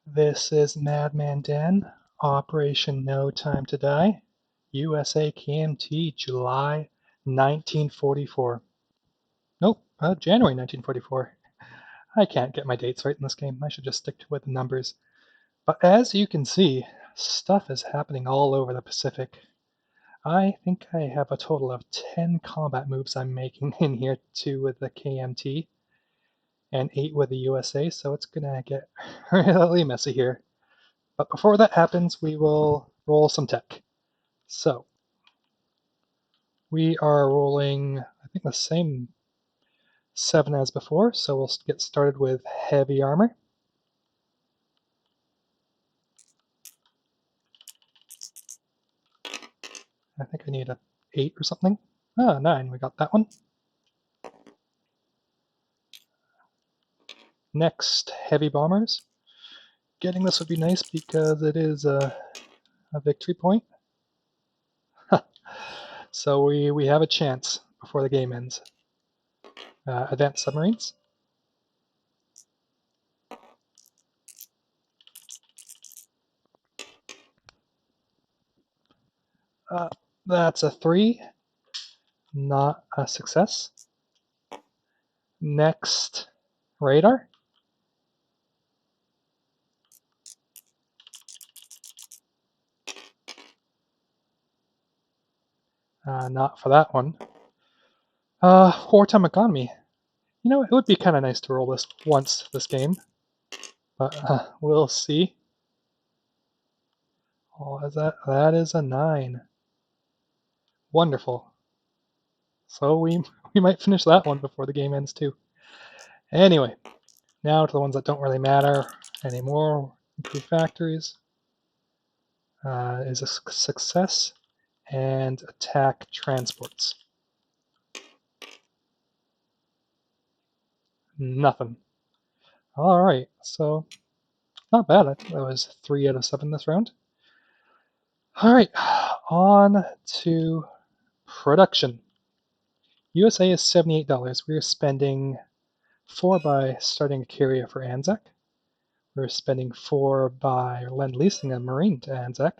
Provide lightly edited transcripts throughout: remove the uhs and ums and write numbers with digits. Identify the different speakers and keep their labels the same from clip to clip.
Speaker 1: This is Madman Dan, Operation No Time to Die, USA KMT, July 1944. Nope, January 1944. I can't get my dates right in this game. I should just stick with the numbers. But as you can see, stuff is happening all over the Pacific. I think I have a total of 10 combat moves I'm making in here, 2 with the KMT and 8 with the USA, so it's gonna get really messy here. But before that happens, we will roll some tech. So we are rolling, I think, the same 7 as before, so we'll get started with heavy armor. I think I need a 8 or something. 9, we got that one. Next, heavy bombers. Getting this would be nice because it is a victory point. So we have a chance before the game ends. Advanced submarines. That's a 3, not a success. Next, radar. Not for that one. Wartime economy. You know, it would be kind of nice to roll this once this game, but we'll see. Oh, is that is a 9. Wonderful. So we might finish that one before the game ends too. Anyway, now to the ones that don't really matter anymore. Improve factories is a success, and attack transports. Nothing. All right, so not bad. I think that was 3 out of 7 this round. All right, on to production. USA is $78. We're spending 4 by starting a carrier for Anzac. We're spending 4 by lend-leasing a Marine to Anzac.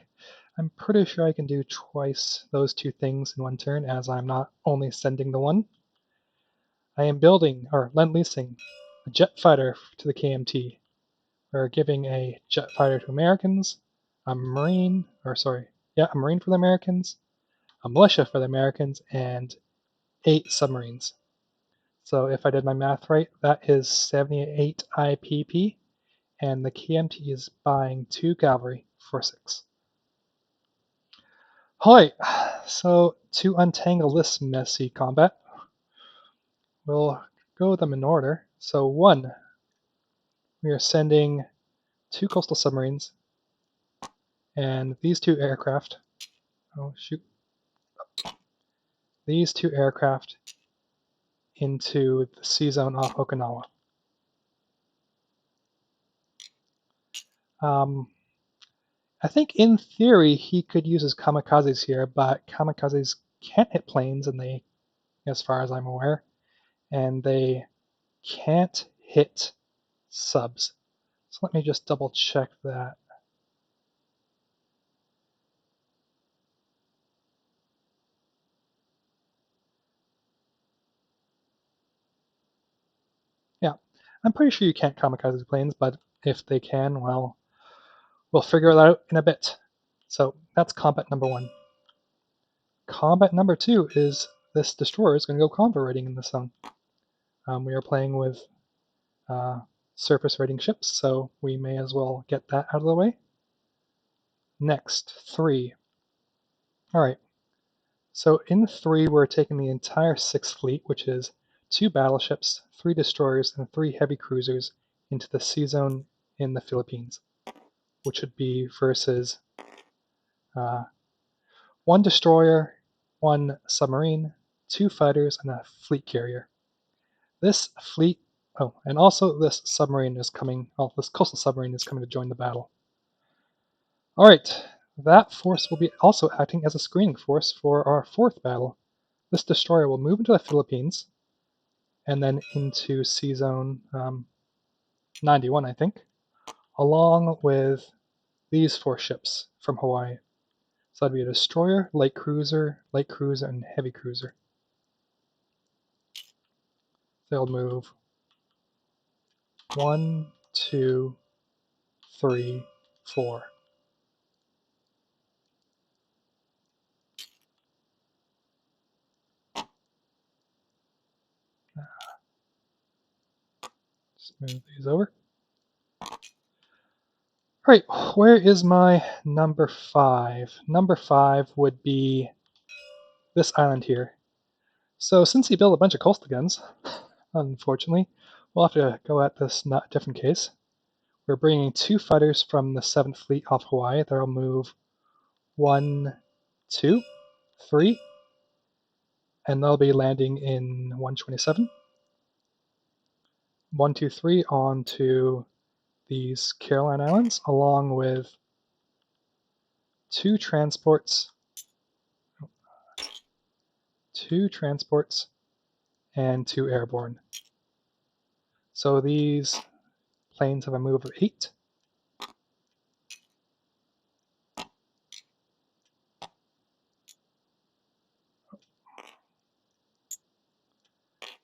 Speaker 1: I'm pretty sure I can do twice those 2 things in one turn, as I'm not only sending the one. I am building, or lend-leasing, a jet fighter to the KMT. We're giving a jet fighter to Americans, a Marine for the Americans, a militia for the Americans, and 8 submarines. So if I did my math right, that is 78 IPP, and the KMT is buying 2 cavalry for 6. Alright, so to untangle this messy combat, we'll go with them in order. So 1, we are sending 2 coastal submarines, and these 2 aircraft, these 2 aircraft into the sea zone off Okinawa. I think in theory he could use his kamikazes here, but kamikazes can't hit planes, and they, as far as I'm aware, and they can't hit subs. So let me just double check that. Yeah, I'm pretty sure you can't kamikaze planes, but if they can, well, we'll figure that out in a bit. So that's combat number 1. Combat number 2 is this destroyer is going to go convoy raiding in the zone. We are playing with surface raiding ships, so we may as well get that out of the way. Next, 3. Alright, so in 3 we're taking the entire 6th fleet, which is 2 battleships, 3 destroyers, and 3 heavy cruisers into the sea zone in the Philippines, which would be versus 1 destroyer, 1 submarine, 2 fighters, and a fleet carrier. This fleet, and also this submarine is coming, this coastal submarine is coming to join the battle. Alright, that force will be also acting as a screening force for our 4th battle. This destroyer will move into the Philippines, and then into sea zone 91, I think. along with these 4 ships from Hawaii. So that'd be a destroyer, light cruiser, and heavy cruiser. They'll move 1, 2, 3, 4. Just move these over. All right, where is my number 5? Number 5 would be this island here. So since he built a bunch of coastal guns, unfortunately, we'll have to go at this a different case. We're bringing 2 fighters from the 7th Fleet off Hawaii. That'll move 1, 2, 3, and they'll be landing in 127. 1, 2, 3 onto these Caroline Islands, along with 2 transports, and 2 airborne. So these planes have a move of 8.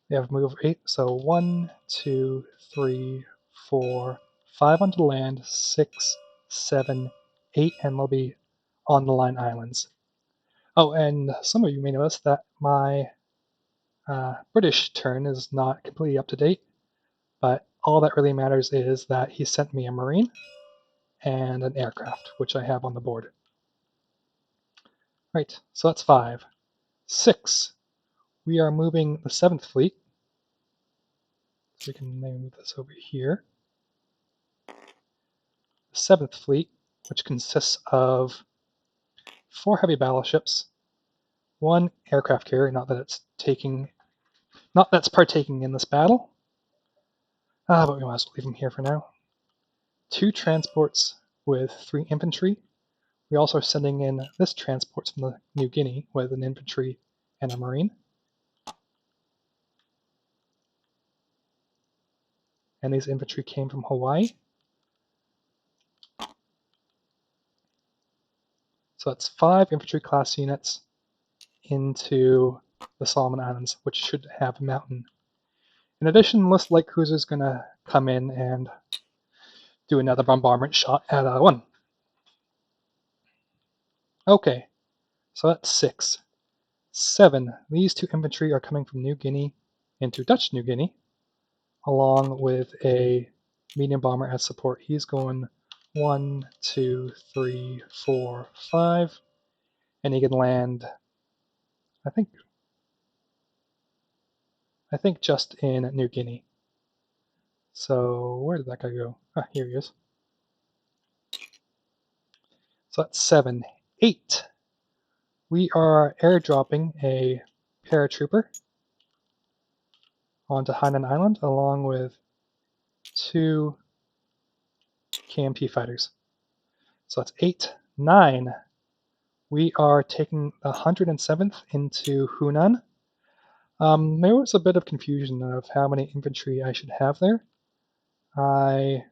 Speaker 1: They have a move of 8, so 1, 2, 3, 4, 5 onto land, 6, 7, 8, and they'll be on the line islands. Oh, and some of you may notice that my British turn is not completely up to date, but all that really matters is that he sent me a Marine and an aircraft, which I have on the board. Right, so that's 5. 6, we are moving the 7th Fleet. So we can maybe move this over here. The 7th Fleet, which consists of 4 heavy battleships, 1 aircraft carrier, not that's partaking in this battle. But we might as well leave them here for now. 2 transports with 3 infantry. We also are sending in this transport from the New Guinea with an infantry and a marine. And these infantry came from Hawaii. So that's 5 infantry class units into the Solomon Islands, which should have a mountain. In addition, this light cruiser is going to come in and do another bombardment shot at 1. Okay, so that's 6. 7, these 2 infantry are coming from New Guinea into Dutch New Guinea, along with a medium bomber as support. He's going 1, 2, 3, 4, 5, and he can land, I think just in New Guinea. So where did that guy go? Ah, here he is. So that's 7. 8, we are airdropping a paratrooper onto Heinen Island, along with 2 KMT fighters. So that's 8. 9, we are taking the 107th into Hunan. There was a bit of confusion of how many infantry I should have there. I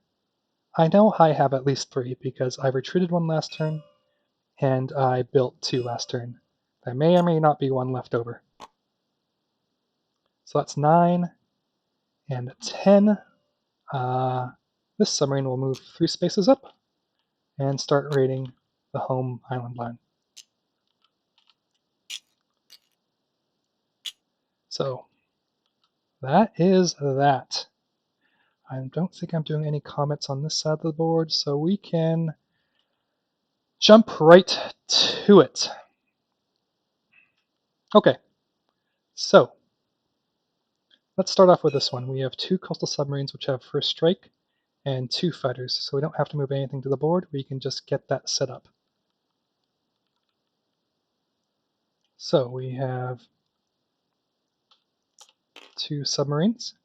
Speaker 1: know I have at least 3 because I retreated 1 last turn and I built 2 last turn. There may or may not be 1 left over. So that's 9 and 10. This submarine will move 3 spaces up and start raiding the home island line. So that is that. I don't think I'm doing any comments on this side of the board, so we can jump right to it. Okay, so let's start off with this one. We have 2 coastal submarines which have first strike and 2 fighters, so we don't have to move anything to the board. We can just get that set up. So we have 2 submarines.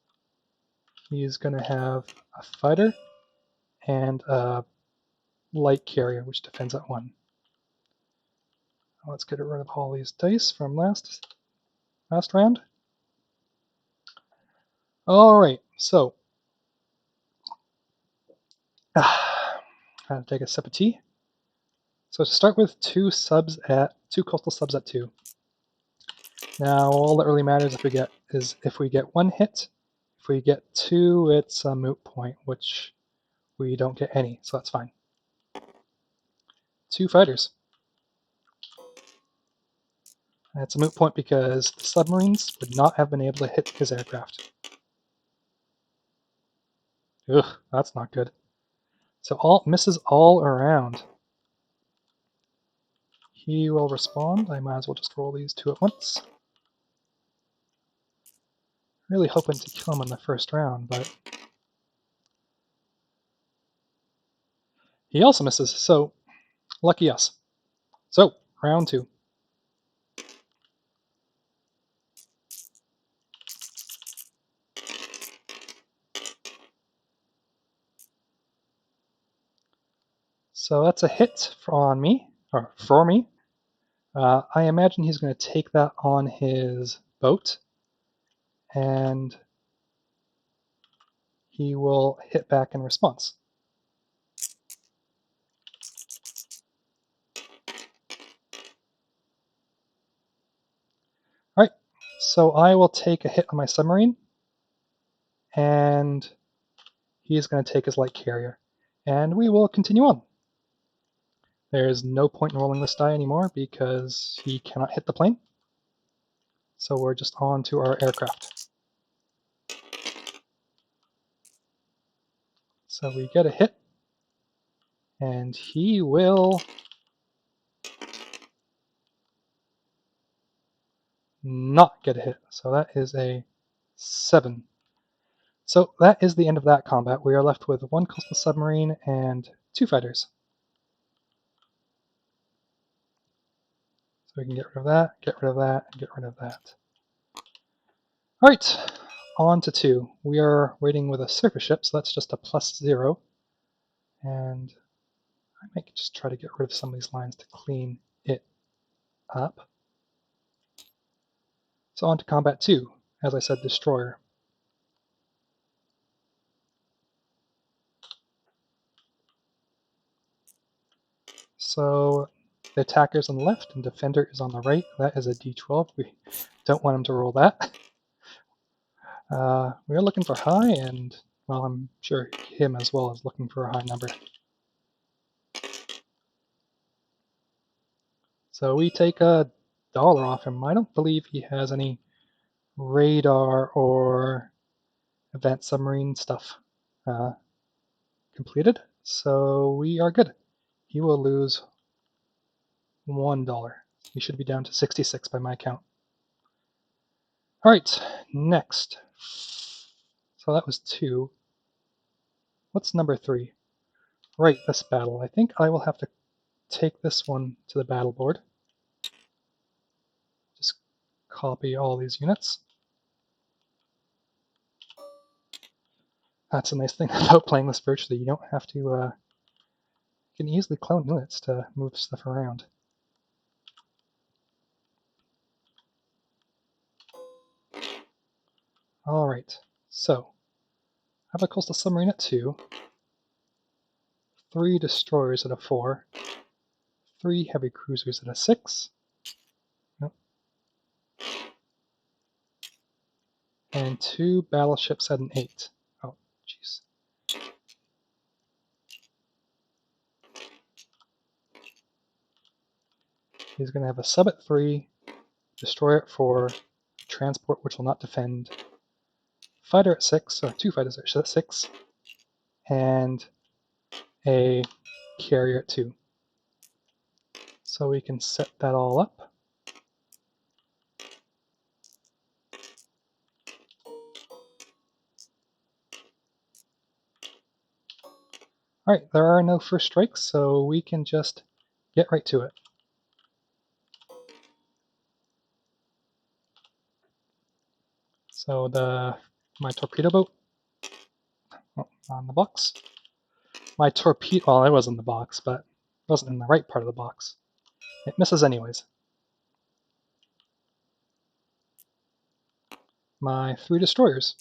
Speaker 1: He's going to have a fighter and a light carrier, which defends at 1. Let's get rid of all these dice from last round. All right, so had to take a sip of tea. So to start with, two coastal subs at 2. Now all that really matters is if we get 1 hit. If we get 2, it's a moot point, which we don't get any, so that's fine. 2 fighters. That's a moot point because the submarines would not have been able to hit his aircraft. Ugh, that's not good. So all misses all around. He will respond. I might as well just roll these 2 at once. Really hoping to kill him in the first round, but he also misses, so lucky us. So, round 2. So that's a hit for me. I imagine he's going to take that on his boat, and he will hit back in response. Alright, so I will take a hit on my submarine, and he's going to take his light carrier. And we will continue on. There's no point in rolling this die anymore because he cannot hit the plane. So we're just on to our aircraft. So we get a hit, and he will not get a hit. So that is a 7. So that is the end of that combat. We are left with 1 coastal submarine and 2 fighters. So we can get rid of that, get rid of that, and get rid of that. Alright, on to 2. We are raiding with a surface ship, so that's just a +0. And I might just try to get rid of some of these lines to clean it up. So on to combat 2. As I said, destroyer. So the attacker is on the left and defender is on the right. That is a d12. We don't want him to roll that. We are looking for high, and well, I'm sure him as well is looking for a high number. So we take $1 off him. I don't believe he has any radar or advanced submarine stuff completed, so we are good. He will lose $1. He should be down to 66 by my count. Alright, next. So that was 2. What's number 3? Right, this battle. I think I will have to take this one to the battle board. Just copy all these units. That's a nice thing about playing this virtually. You don't have to, you can easily clone units to move stuff around. Alright, so I have a coastal submarine at 2, 3 destroyers at a 4, 3 heavy cruisers at a 6, and 2 battleships at an 8. Oh, jeez. He's going to have a sub at 3, destroyer at 4, transport which will not defend, fighter at 6, or 2 fighters at 6, and a carrier at 2. So we can set that all up. Alright, there are no first strikes, so we can just get right to it. So my torpedo boat, on the box. My torpedo, well, it was in the box, but it wasn't in the right part of the box. It misses anyways. My 3 destroyers.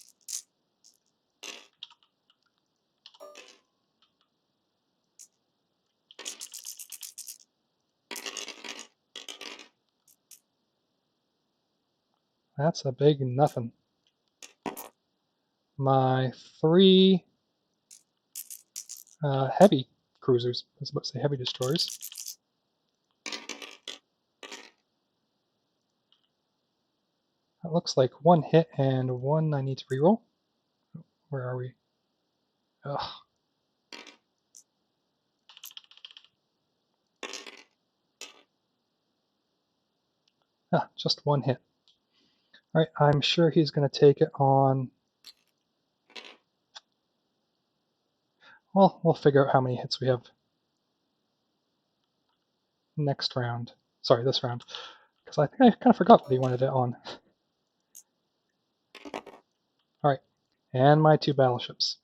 Speaker 1: That's a big nothing. My 3 heavy cruisers, I was about to say heavy destroyers. That looks like 1 hit and 1 I need to reroll. Where are we? Ugh. Ah, just 1 hit. Alright, I'm sure he's going to take it on... Well, we'll figure out how many hits we have next round. Sorry, this round. Because I think I kind of forgot what he wanted it on. Alright, and my 2 battleships.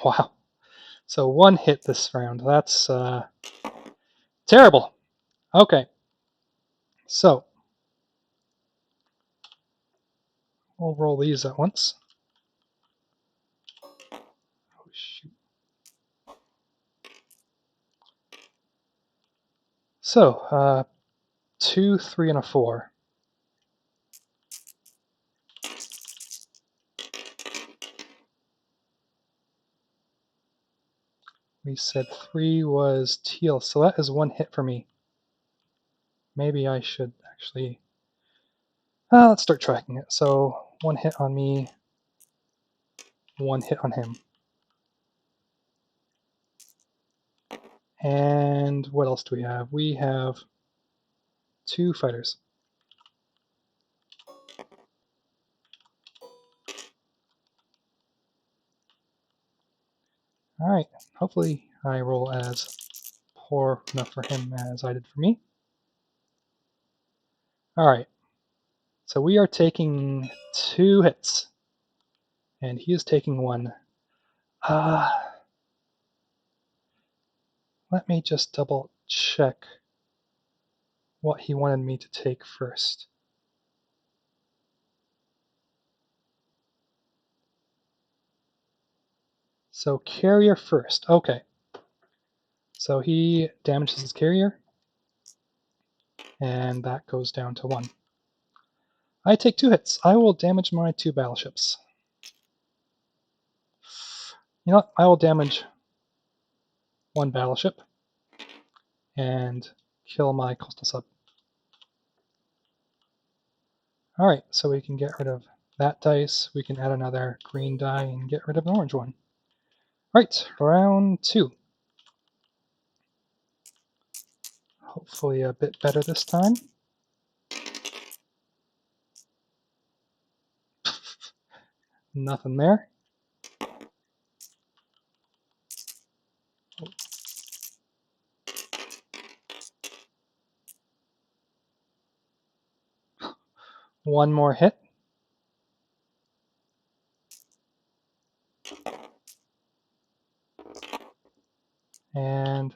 Speaker 1: Wow. So 1 hit this round. That's terrible. Okay. So, we'll roll these at once. Oh, shoot. So, 2, 3, and a 4. We said 3 was teal, so that is 1 hit for me. Maybe I should actually... let's start tracking it. So, 1 hit on me, 1 hit on him. And what else do we have? We have 2 fighters. Alright, hopefully I roll as poor enough for him as I did for me. Alright, so we are taking 2 hits. And he is taking 1. Let me just double check what he wanted me to take first. So carrier first. Okay. So he damages his carrier, and that goes down to 1. I take 2 hits. I will damage my 2 battleships. You know what? I will damage 1 battleship and kill my coastal sub. Alright, so we can get rid of that dice. We can add another green die and get rid of an orange one. Alright, round 2. Hopefully a bit better this time. Nothing there. One more hit. And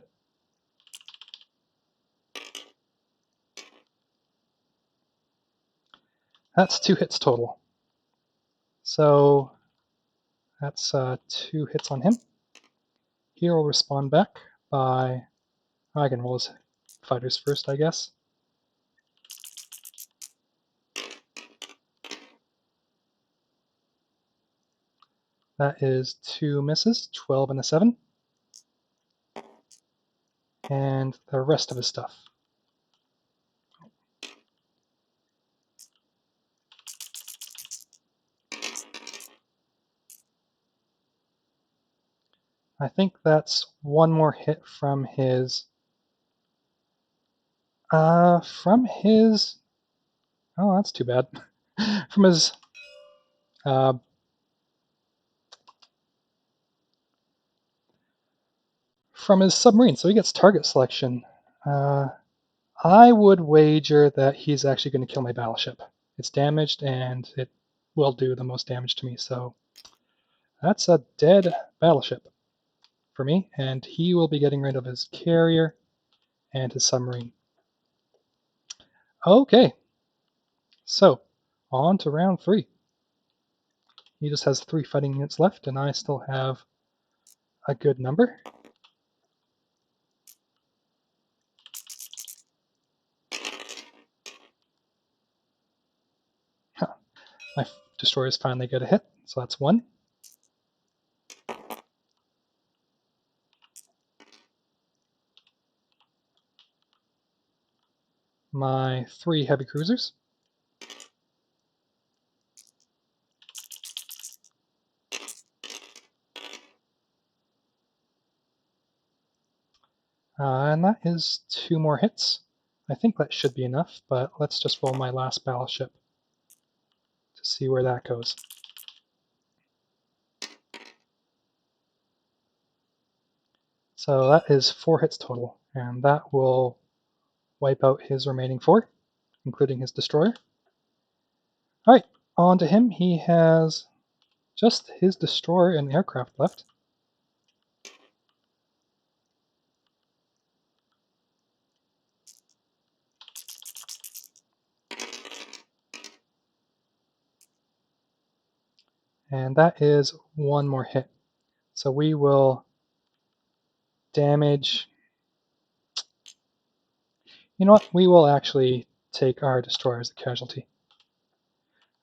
Speaker 1: that's 2 hits total. So that's 2 hits on him. He will respond back by... I can roll his fighters first, I guess. That is 2 misses, 12 and a 7. And the rest of his stuff. I think that's 1 more hit from his... Oh, that's too bad. From his... from his submarine, so he gets target selection. I would wager that he's actually going to kill my battleship. It's damaged, and it will do the most damage to me, so that's a dead battleship for me, and he will be getting rid of his carrier and his submarine. Okay, so on to round 3. He just has 3 fighting units left, and I still have a good number. My destroyers finally get a hit, so that's 1. My 3 heavy cruisers. And that is 2 more hits. I think that should be enough, but let's just roll my last battleship to see where that goes. So that is 4 hits total, and that will wipe out his remaining 4, including his destroyer. Alright, on to him. He has just his destroyer and aircraft left. And that is 1 more hit. So we will damage... You know what? We will actually take our destroyer as a casualty.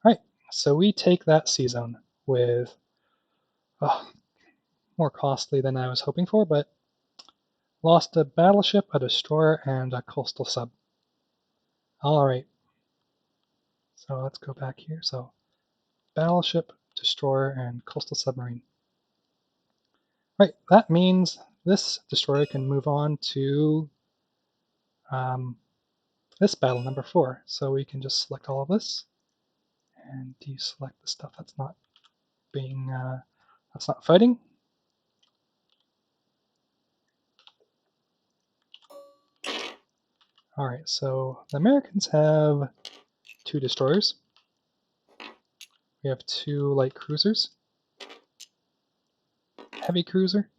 Speaker 1: Alright, so we take that sea zone with... more costly than I was hoping for, but lost a battleship, a destroyer, and a coastal sub. Alright, so let's go back here. So battleship, destroyer, and coastal submarine. Right, that means this destroyer can move on to this battle, number 4. So we can just select all of this and deselect the stuff that's not being that's not fighting. All right, so the Americans have 2 destroyers. We have 2 light cruisers, heavy cruiser,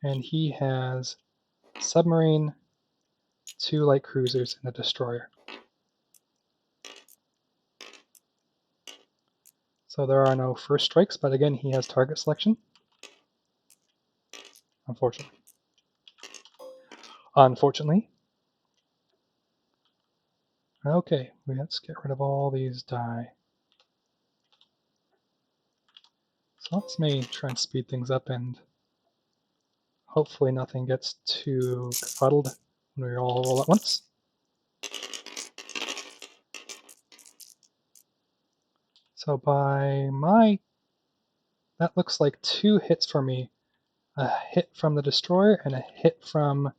Speaker 1: and he has submarine, 2 light cruisers, and a destroyer. So there are no first strikes, but again, he has target selection. Unfortunately. Okay, let's get rid of all these die. So let's maybe try and speed things up, and hopefully nothing gets too fuddled when we all roll at once. So that looks like 2 hits for me. A hit from the destroyer and a hit from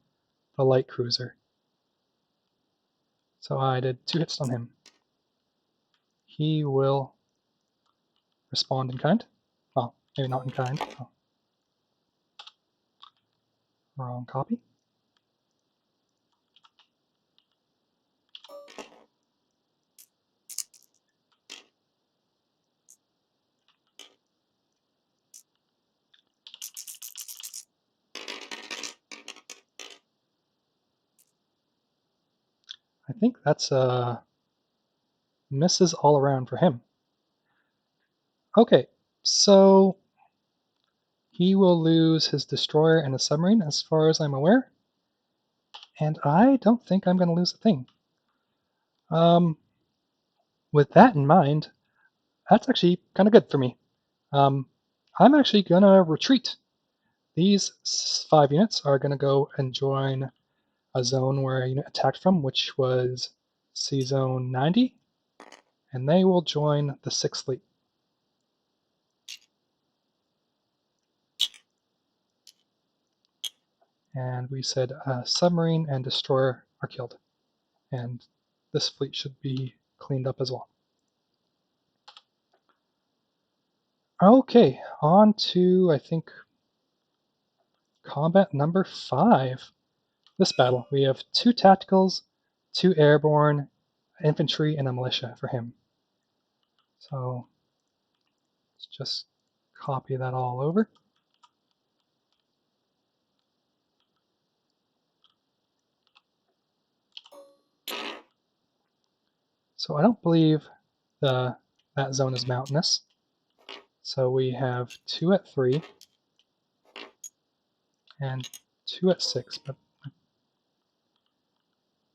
Speaker 1: the light cruiser. So I did 2 hits on him. He will respond in kind. Well, maybe not in kind. Oh. Wrong copy. I think that's misses all around for him. Okay, so he will lose his destroyer and a submarine as far as I'm aware. And I don't think I'm going to lose a thing. With that in mind, that's actually kind of good for me. I'm actually going to retreat. These 5 units are going to go and join a zone where a unit attacked from, which was Sea Zone 90, and they will join the 6th Fleet. And we said submarine and destroyer are killed, and this fleet should be cleaned up as well. Okay, on to, I think, combat number 5. This battle, we have 2 tacticals, 2 airborne, infantry, and a militia for him. So let's just copy that all over. So I don't believe that zone is mountainous. So we have 2 at 3 and 2 at 6, but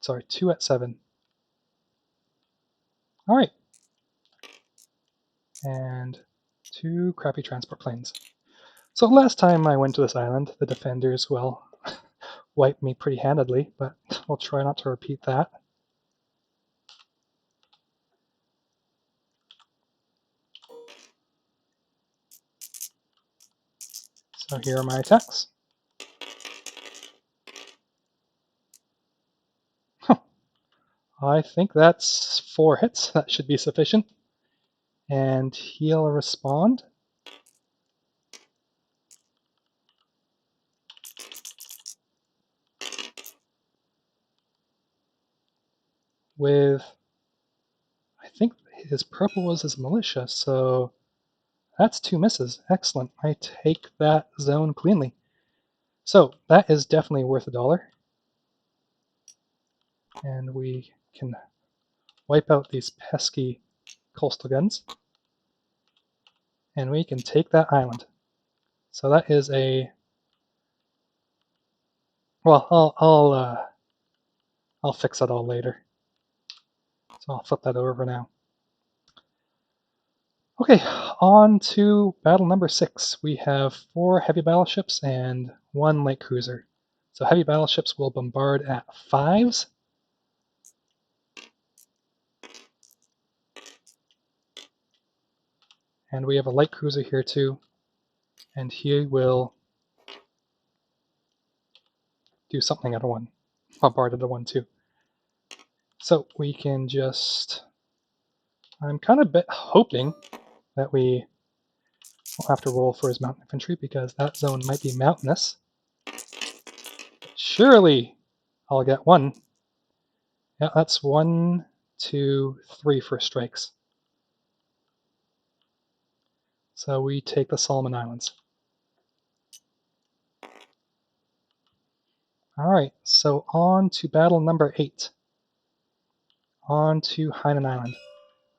Speaker 1: sorry, 2 at 7. All right. and 2 crappy transport planes. So last time I went to this island, the defenders, well, wiped me pretty handedly, but I'll try not to repeat that. So here are my attacks. I think that's 4 hits. That should be sufficient. And he'll respond with, I think his purple was his militia, so that's 2 misses. Excellent. I take that zone cleanly. So that is definitely worth $1. And we can wipe out these pesky coastal guns. And we can take that island. So that is a, well, I'll fix that all later. So I'll flip that over now. Okay, on to battle number 6. We have 4 heavy battleships and 1 light cruiser. So heavy battleships will bombard at 5s. And we have a light cruiser here too. And he will do something at a 1. Bombard at a 1 too. So we can just, I'm kind of hoping that we won't have to roll for his mountain infantry because that zone might be mountainous. Surely I'll get 1. Yeah, that's 1, 2, 3 for strikes. So we take the Solomon Islands. Alright, so on to battle number 8. On to Heinen Island.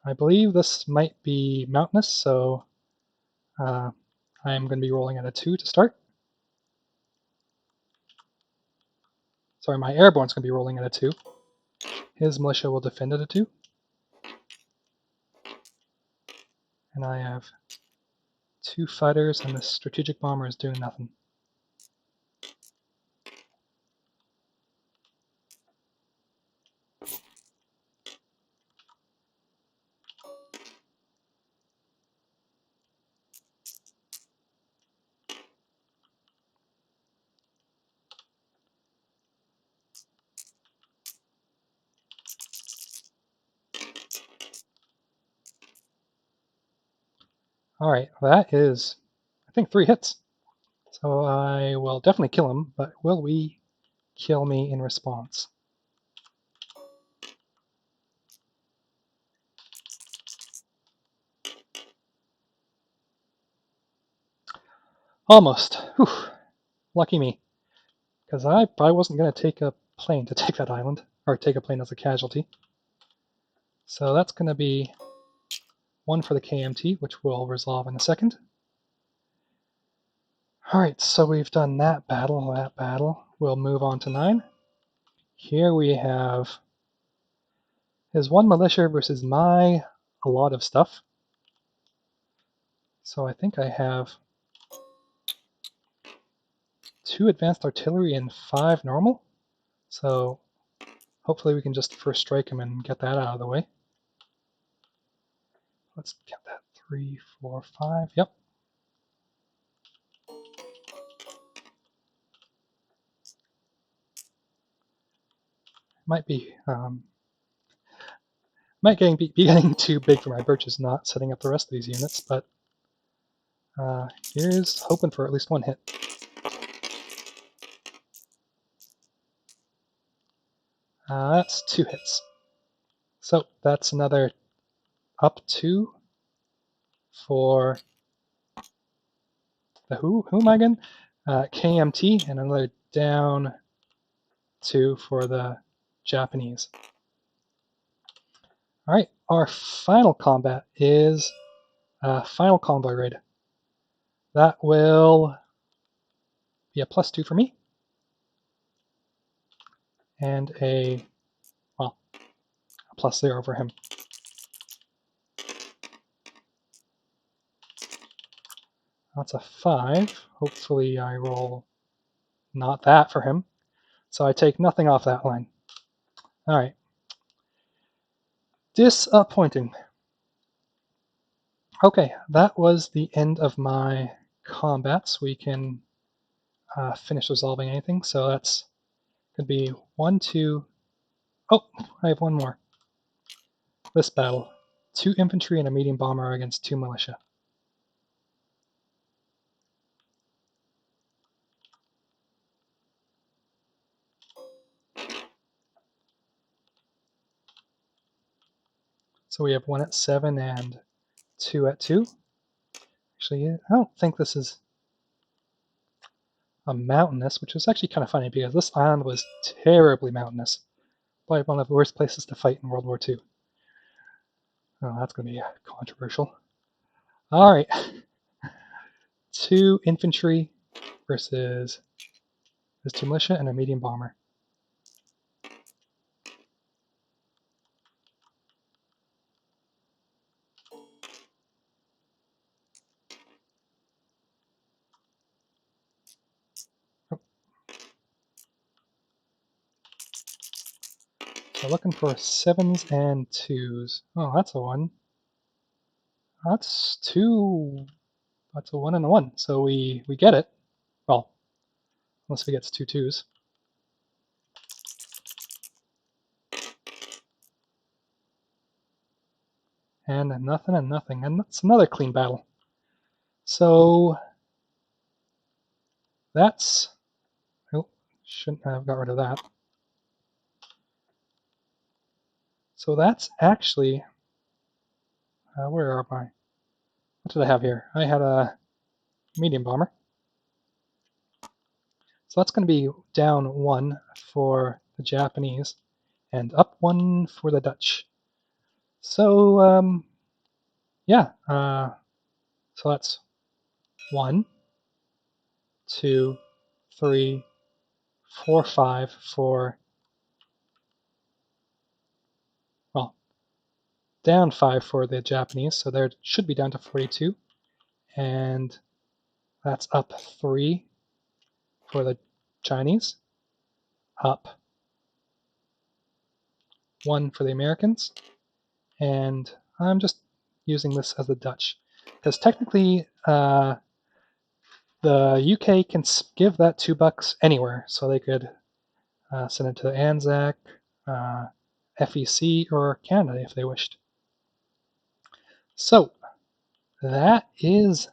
Speaker 1: I believe this might be mountainous, so I'm going to be rolling at a 2 to start. Sorry, my airborne's going to be rolling at a 2. His militia will defend at a 2. And I have 2 fighters, and the strategic bomber is doing nothing. Alright, that is, I think, 3 hits. So I will definitely kill him, but will we kill me in response? Almost. Whew. Lucky me. Because I probably wasn't going to take a plane to take that island, or take a plane as a casualty. So that's going to be 1 for the KMT, which we'll resolve in a second. Alright, so we've done that battle. We'll move on to 9. Here we have his 1 militia versus my a lot of stuff. So I think I have 2 advanced artillery and 5 normal. So hopefully we can just first strike him and get that out of the way. Let's get that 3, 4, 5. Yep. Might be be getting too big for my britches, not setting up the rest of these units, but here's hoping for at least 1 hit. That's 2 hits. So that's another up 2 for the who am I again? KMT, and another down 2 for the Japanese. Alright, our final combat is final convoy raid. That will be a +2 for me. And a +0 for him. That's a 5. Hopefully I roll not that for him. So I take nothing off that line. All right. Disappointing. Okay, that was the end of my combats. We can finish resolving anything. So that's going to be 1, 2. Oh, I have one more. This battle. 2 infantry and a medium bomber against 2 militia. So we have 1 at 7 and 2 at 2. Actually, I don't think this is a mountainous, which is actually kind of funny because this island was terribly mountainous. Probably one of the worst places to fight in World War II. Oh, that's going to be controversial. All right. 2 infantry versus this 2 militia and a medium bomber. Oh. So looking for 7s and 2s. Oh, that's a 1. That's 2. That's a 1 and a 1. So we get it. Well, unless we get 2 2s. And nothing and nothing. And that's another clean battle. So that's... Oh, shouldn't have got rid of that. So that's actually... where are my... What did I have here? I had a medium bomber. So that's going to be down 1 for the Japanese and up 1 for the Dutch. So, yeah. So that's 1, 2, 3, 4, 5 for... Well, down 5 for the Japanese. So there should be down to 42. And that's up 3 for the Chinese. Up 1 for the Americans. And I'm just using this as the Dutch. Because technically, the UK can give that $2 anywhere. So they could send it to Anzac, FEC, or Canada if they wished. So that is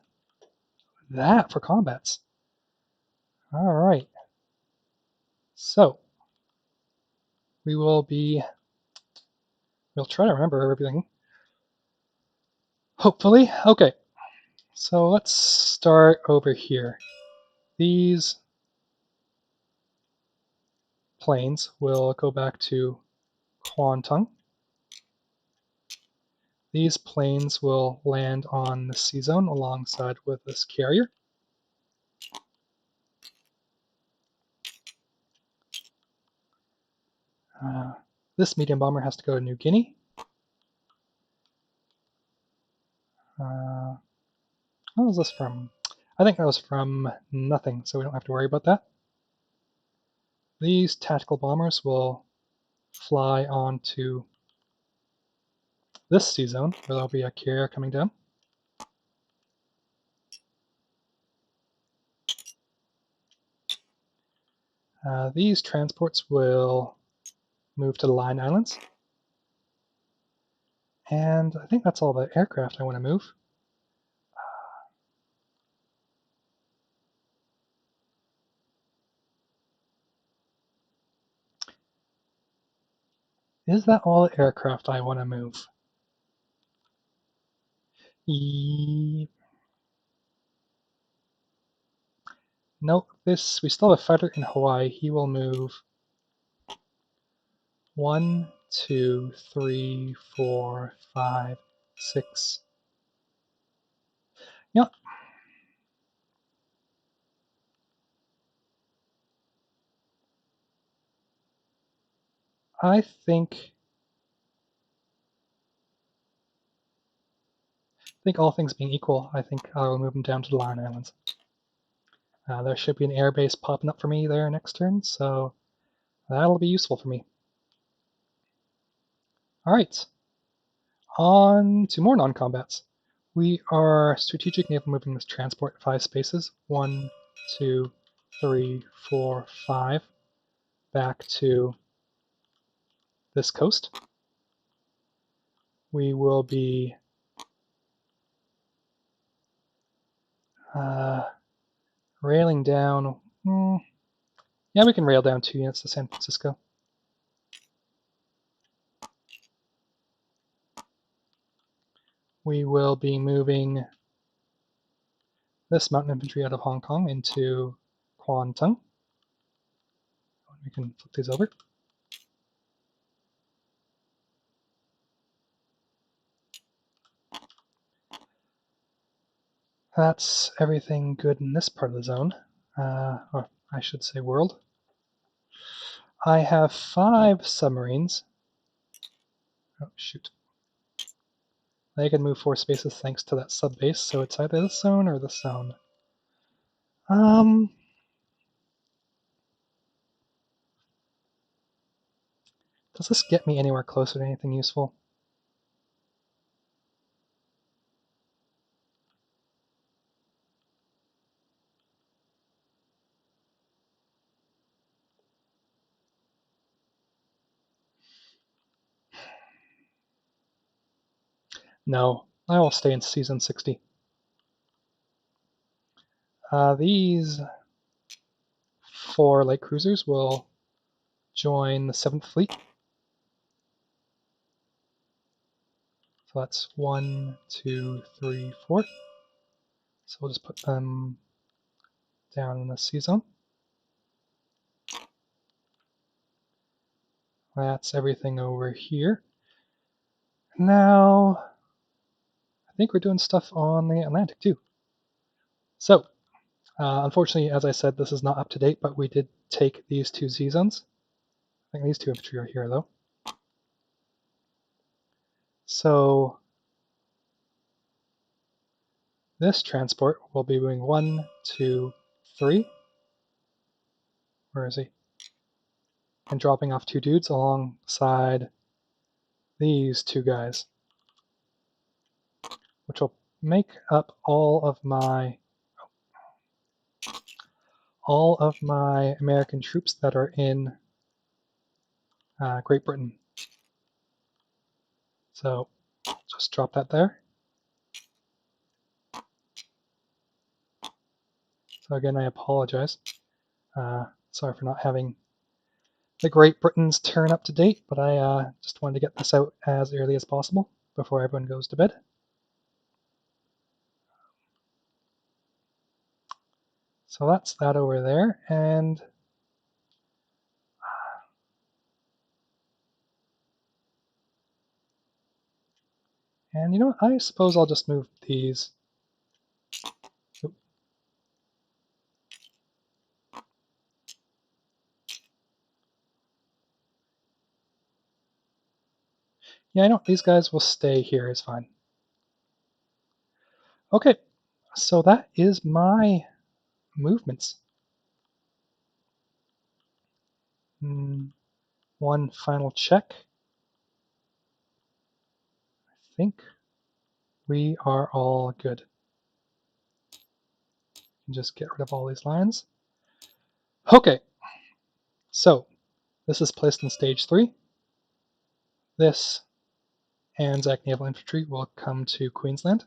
Speaker 1: that for combats. All right. So we'll try to remember everything. Hopefully. Okay. So let's start over here. These planes will go back to Kwantung. These planes will land on the sea zone alongside with this carrier. This medium bomber has to go to New Guinea. What was this from? I think that was from nothing, so we don't have to worry about that. These tactical bombers will fly onto this sea zone, where there'll be a carrier coming down. These transports will move to the Line Islands. And I think that's all the aircraft I want to move. Is that all the aircraft I want to move? Nope, we still have a fighter in Hawaii. He will move 1, 2, 3, 4, 5, 6. Yep. I think think all things being equal, I think I will move them down to the Line Islands. There should be an air base popping up for me there next turn, so that'll be useful for me. Alright, on to more non-combats. We are strategic naval moving this transport 5 spaces. 1, 2, 3, 4, 5. Back to this coast. We will be railing down. Yeah, we can rail down 2 units to San Francisco. We will be moving this mountain infantry out of Hong Kong into Kwantung. We can flip these over. That's everything good in this part of the zone, or I should say world. I have 5 submarines. Oh, shoot. They can move 4 spaces thanks to that sub base, so it's either this zone or this zone. Does this get me anywhere closer to anything useful? No, I will stay in season 60. These 4 light cruisers will join the 7th Fleet. So that's 1, 2, 3, 4. So we'll just put them down in the sea zone. That's everything over here. Now, I think we're doing stuff on the Atlantic too. So, unfortunately, as I said, this is not up to date, but we did take these 2 Z zones. I think these 2 infantry are here though. So, this transport will be doing 1, 2, 3. Where is he? And dropping off 2 dudes alongside these 2 guys, which will make up all of my American troops that are in Great Britain. So just drop that there. So again, I apologize. Sorry for not having the Great Britons turn up to date, but I just wanted to get this out as early as possible before everyone goes to bed. So that's that over there, and you know what? I suppose I'll just move these. Oop. Yeah, I know these guys will stay here. Is fine. Okay, so that is my movements. One final check. I think we are all good. Just get rid of all these lines. Okay, so this is placed in stage 3. This Anzac Naval Infantry will come to Queensland.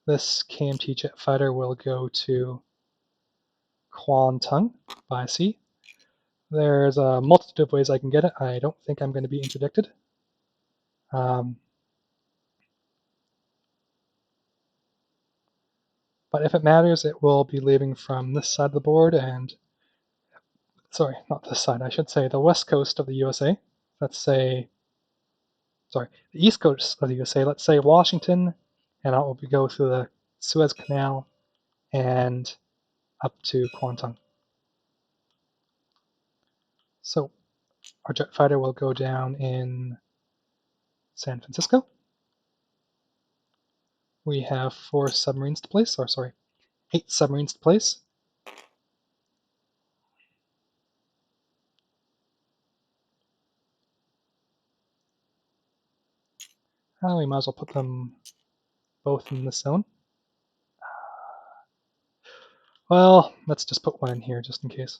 Speaker 1: This KMT jet fighter will go to Kwantung by sea. There's a multitude of ways I can get it. I don't think I'm going to be interdicted. But if it matters, it will be leaving from this side of the board and, sorry, not this side, I should say the west coast of the USA. Let's say, sorry, the east coast of the USA. Let's say Washington, and it will go through the Suez Canal and up to Kwantung. So our jet fighter will go down in San Francisco. we have 4 submarines to place, or sorry, 8 submarines to place. We might as well put them both in this zone. Well, let's just put one in here just in case.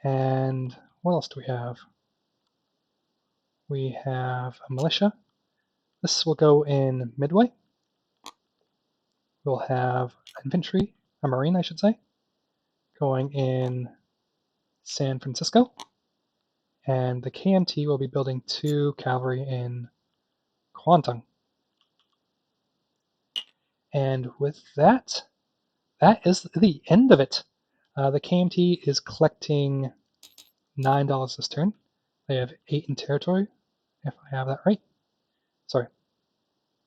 Speaker 1: And what else do we have? We have a militia. This will go in Midway. We'll have infantry, a marine I should say, going in San Francisco. And the KMT will be building 2 cavalry in Kwantung. And with that, that is the end of it. The KMT is collecting $9 this turn. They have 8 in territory, if I have that right. Sorry.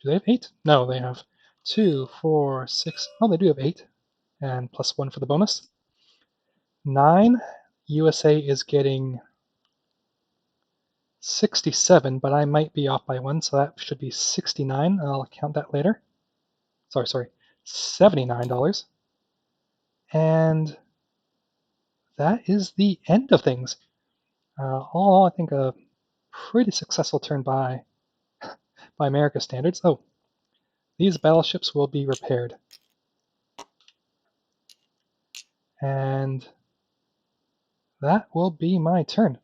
Speaker 1: Do they have 8? No, they have 2, 4, 6. Oh, they do have 8. And plus 1 for the bonus. 9. USA is getting 67, but I might be off by 1, so that should be 69. I'll count that later. Sorry, $79. And that is the end of things. All I think a pretty successful turn by America standards. Oh, these battleships will be repaired. And that will be my turn.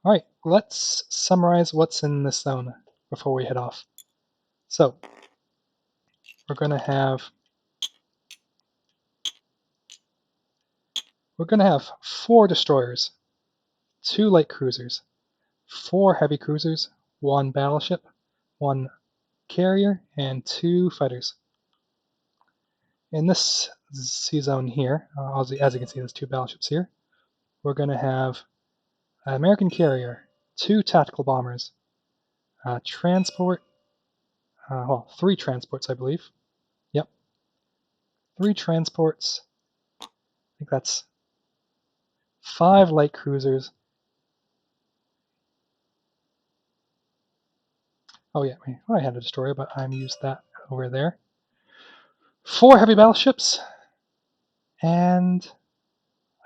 Speaker 1: All right, let's summarize what's in this zone before we head off. So we're going to have 4 destroyers, 2 light cruisers, 4 heavy cruisers, 1 battleship, 1 carrier, and 2 fighters. In this sea zone here, as you can see, there's 2 battleships here. We're going to have an American carrier, 2 tactical bombers, transport, 3 transports, I believe. Yep, 3 transports. I think that's 5 light cruisers. Oh yeah, I had a destroyer, but I used that over there. 4 heavy battleships, and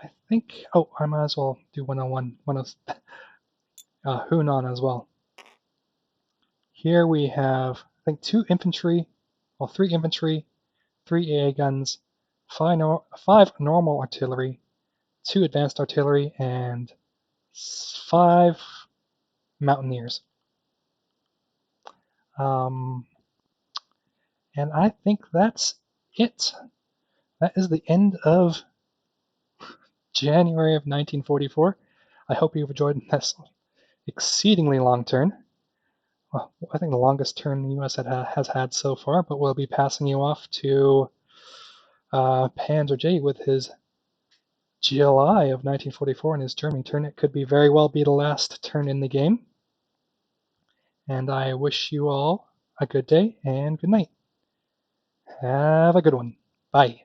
Speaker 1: I think, I might as well do 101, Hunan as well. Here we have, I think, 3 infantry, 3 AA guns, 5 normal artillery, 2 advanced artillery, and 5 mountaineers. And I think that's it. That is the end of January of 1944. I hope you've enjoyed this exceedingly long turn. Well, I think the longest turn the US has had so far, but we'll be passing you off to Panzer J with his July of 1944 in his Germany turn. It could very well be the last turn in the game. And I wish you all a good day and good night. Have a good one. Bye.